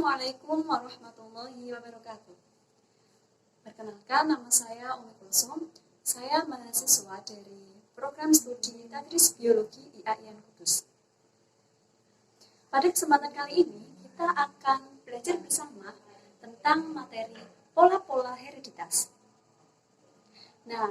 Assalamualaikum warahmatullahi wabarakatuh. Perkenalkan, nama saya Umi Kulsum. Saya mahasiswa dari program studi Tadris Biologi IAIN Kudus. Pada kesempatan kali ini, kita akan belajar bersama tentang materi pola-pola hereditas. Nah,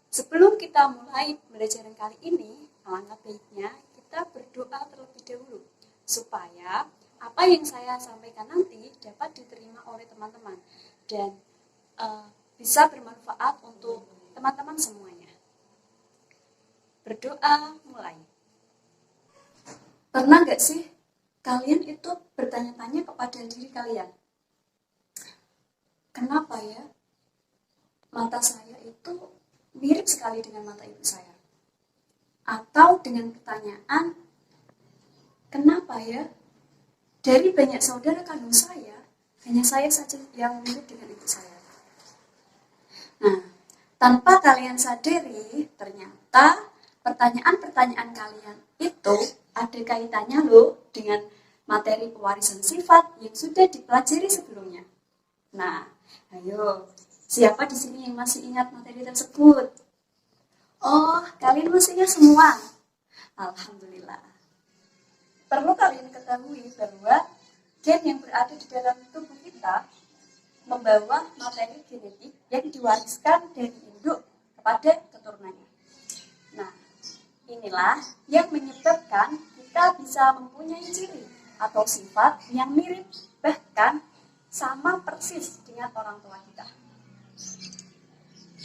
sebelum kita mulai belajar kali ini, alangkah baiknya kita berdoa terlebih dahulu, supaya apa yang saya sampaikan nanti dapat diterima oleh teman-teman dan bisa bermanfaat untuk teman-teman semuanya. Berdoa mulai. Pernah nggak sih kalian itu bertanya-tanya kepada diri kalian, kenapa ya mata saya itu mirip sekali dengan mata ibu saya? Atau dengan pertanyaan, kenapa ya dari banyak saudara kandung saya, hanya saya saja yang mirip dengan ibu saya? Nah, tanpa kalian sadari, ternyata pertanyaan-pertanyaan kalian itu ada kaitannya loh dengan materi pewarisan sifat yang sudah dipelajari sebelumnya. Nah, ayo, siapa di sini yang masih ingat materi tersebut? Oh, kalian masih ingat semua? Alhamdulillah. Perlu kalian ketahui bahwa gen yang berada di dalam tubuh kita membawa materi genetik yang diwariskan dari induk kepada keturunannya. Nah, inilah yang menyebabkan kita bisa mempunyai ciri atau sifat yang mirip, bahkan sama persis dengan orang tua kita.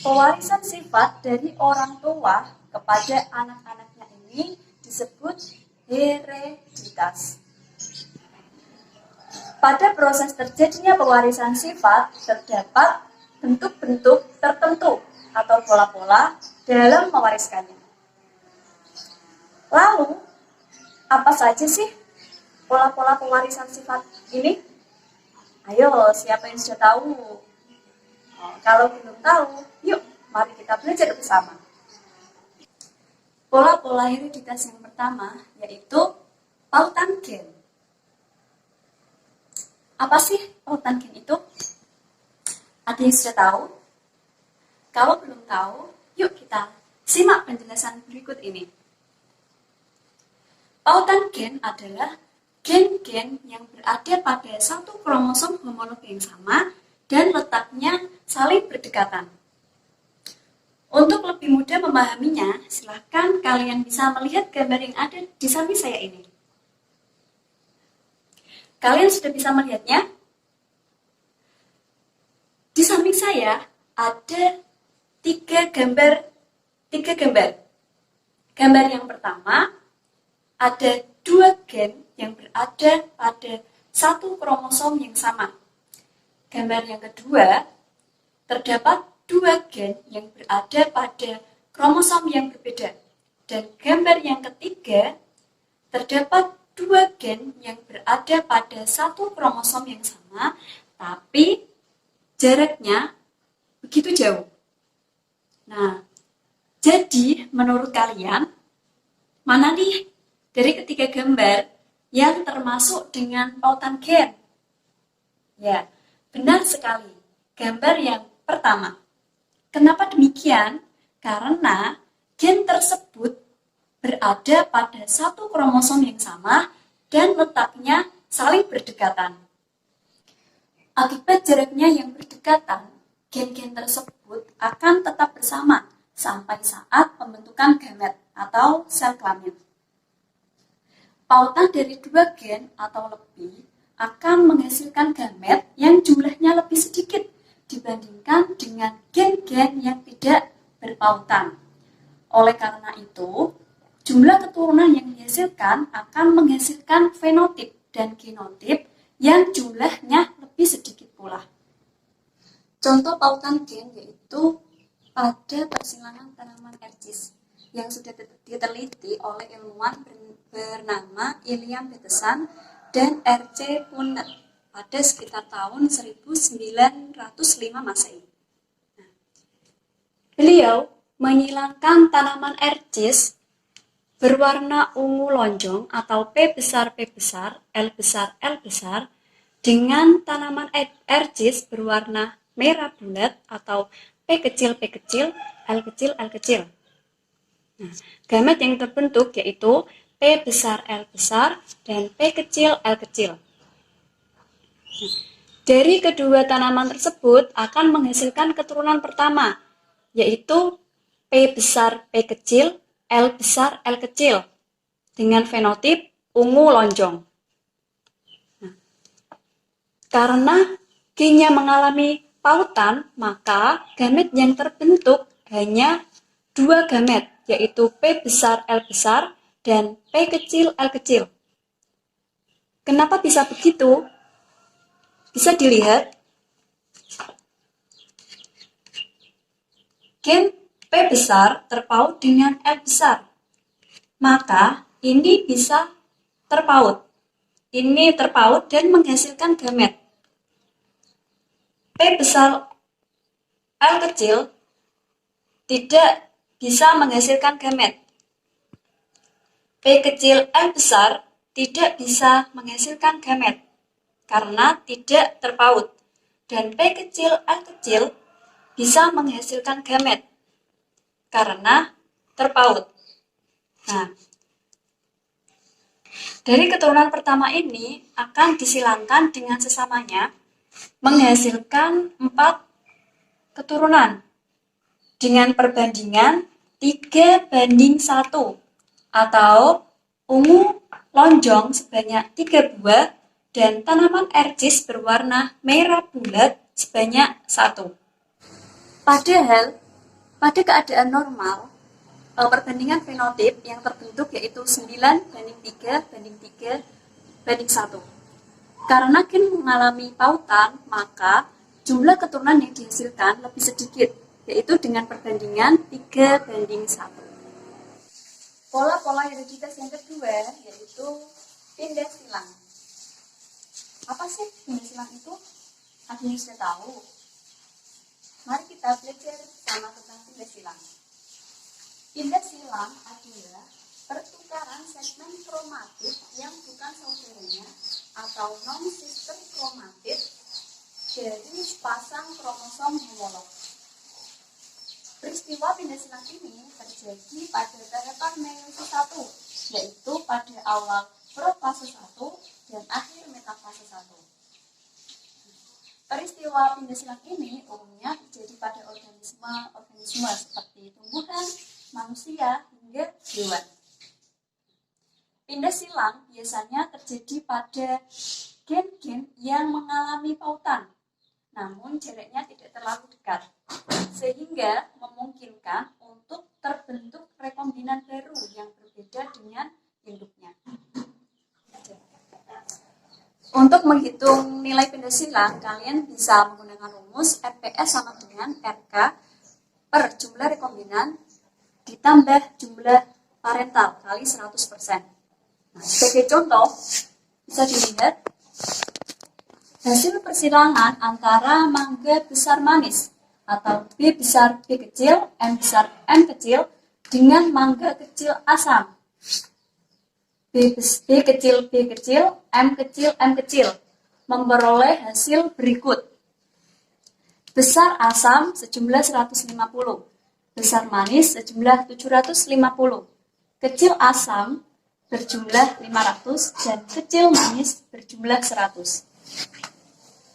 Pewarisan sifat dari orang tua kepada anak-anaknya ini disebut hereditas. Pada proses terjadinya pewarisan sifat terdapat bentuk-bentuk tertentu atau pola-pola dalam mewariskannya. Lalu, apa saja sih pola-pola pewarisan sifat ini? Ayo, siapa yang sudah tahu? Kalau belum tahu, yuk mari kita belajar bersama. Pola-pola hereditas yang pertama yaitu pautan gen. Apa sih pautan gen itu? Ada yang sudah tahu? Kalau belum tahu, yuk kita simak penjelasan berikut ini. Pautan gen adalah gen-gen yang berada pada satu kromosom homolog yang sama dan letaknya saling berdekatan. Untuk lebih mudah memahaminya, silahkan kalian bisa melihat gambar yang ada di samping saya ini. Kalian sudah bisa melihatnya? Di samping saya ada tiga gambar. Gambar yang pertama, ada dua gen yang berada pada satu kromosom yang sama. Gambar yang kedua, terdapat dua gen yang berada pada kromosom yang berbeda. Dan gambar yang ketiga, terdapat dua gen yang berada pada satu kromosom yang sama, tapi jaraknya begitu jauh. Nah, jadi menurut kalian, mana nih dari ketiga gambar yang termasuk dengan pautan gen? Ya, benar sekali, gambar yang pertama. Kenapa demikian? Karena gen tersebut berada pada satu kromosom yang sama dan letaknya saling berdekatan. Akibat jaraknya yang berdekatan, gen-gen tersebut akan tetap bersama sampai saat pembentukan gamet atau sel kelamin. Pautan dari dua gen atau lebih akan menghasilkan gamet yang jumlahnya lebih sedikit dibandingkan dengan gen-gen yang tidak berpautan. Oleh karena itu, jumlah keturunan yang dihasilkan akan menghasilkan fenotip dan genotip yang jumlahnya lebih sedikit pula. Contoh pautan gen yaitu pada persilangan tanaman ercis yang sudah diteliti oleh ilmuwan bernama Illiam Peterson dan R.C. Punnett pada sekitar tahun 1905 Masehi. Beliau menyilangkan tanaman ercis berwarna ungu lonjong atau P besar, L besar dengan tanaman RGs berwarna merah bulat atau P kecil, L kecil, L kecil. Nah, gamet yang terbentuk yaitu P besar, L besar, dan P kecil, L kecil. Dari kedua tanaman tersebut akan menghasilkan keturunan pertama, yaitu P besar, P kecil, L besar, L kecil, dengan fenotip ungu lonjong. Nah, karena gennya mengalami pautan, maka gamet yang terbentuk hanya dua gamet, yaitu P besar, L besar, dan P kecil, L kecil. Kenapa bisa begitu? Bisa dilihat, gen P besar terpaut dengan L besar, maka ini bisa terpaut. Ini terpaut dan menghasilkan gamet. P besar L kecil tidak bisa menghasilkan gamet. P kecil L besar tidak bisa menghasilkan gamet karena tidak terpaut. Dan P kecil L kecil bisa menghasilkan gamet karena terpaut. Nah, dari keturunan pertama ini akan disilangkan dengan sesamanya menghasilkan 4 keturunan dengan perbandingan 3:1 atau ungu lonjong sebanyak 3 buah dan tanaman RGs berwarna merah bulat sebanyak 1. Padahal pada keadaan normal, perbandingan fenotip yang terbentuk yaitu 9:3:3:1. Karena gen mengalami pautan, maka jumlah keturunan yang dihasilkan lebih sedikit, yaitu dengan perbandingan 3:1. Pola-pola hereditas yang kedua yaitu pindah silang. Apa sih pindah silang itu? Ada yang sudah tahu? Mari kita belajar bersama tentang pindah silang. Pindah silang adalah pertukaran segmen kromatit yang bukan saudaranya atau non-sister kromatit dari sepasang kromosom homolog. Peristiwa pindah silang ini terjadi pada tahapan meiosis 1, yaitu pada awal profase 1 dan akhir metafase 1. Peristiwa pindah silang ini umumnya terjadi pada organisme seperti tumbuhan, manusia, hingga hewan. Pindah silang biasanya terjadi pada gen-gen yang mengalami pautan, namun jaraknya tidak terlalu dekat, sehingga memungkinkan untuk terbentuk rekombinan baru yang berbeda dengan induknya. Untuk menghitung nilai pindah silang, kalian bisa menggunakan rumus RPS sama dengan RK per jumlah rekombinan ditambah jumlah parental kali 100%. Nah, sebagai contoh, bisa dilihat hasil persilangan antara mangga besar manis atau B besar B kecil, M besar M kecil dengan mangga kecil asam. B kecil B kecil, M kecil M kecil memperoleh hasil berikut. Besar asam sejumlah 150, besar manis sejumlah 750, kecil asam berjumlah 500 dan kecil manis berjumlah 100.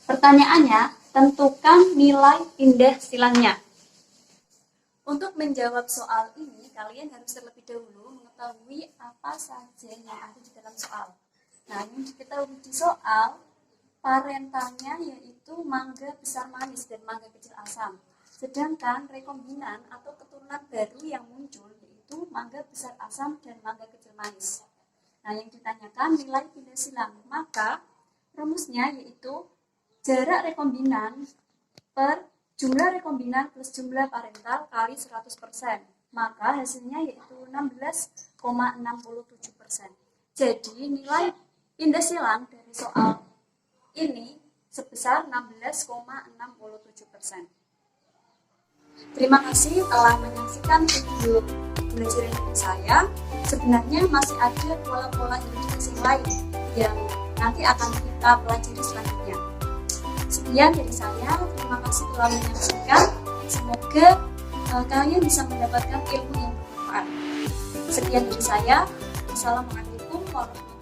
Pertanyaannya, tentukan nilai pindah silangnya. Untuk menjawab soal ini, kalian harus terlebih dahulu mengetahui apa saja yang ada di dalam soal. Nah, yang diketahui di soal, parentalnya yaitu mangga besar manis dan mangga kecil asam. Sedangkan rekombinan atau keturunan baru yang muncul yaitu mangga besar asam dan mangga kecil manis. Nah, yang ditanyakan nilai pindah silang. Maka rumusnya yaitu jarak rekombinan per jumlah rekombinan plus jumlah parental kali 100%. Maka hasilnya yaitu 16,67%. Jadi nilai pindah silang dari soal ini sebesar 16,67%. Terima kasih telah menyaksikan video belajar dari saya. Sebenarnya masih ada pola-pola hereditas lain yang nanti akan kita pelajari selanjutnya. Sekian dari saya, terima kasih telah menyaksikan. Semoga kalian bisa mendapatkan ilmu yang bermanfaat. Sekian dari saya. Assalamualaikum warahmatullahi wabarakatuh.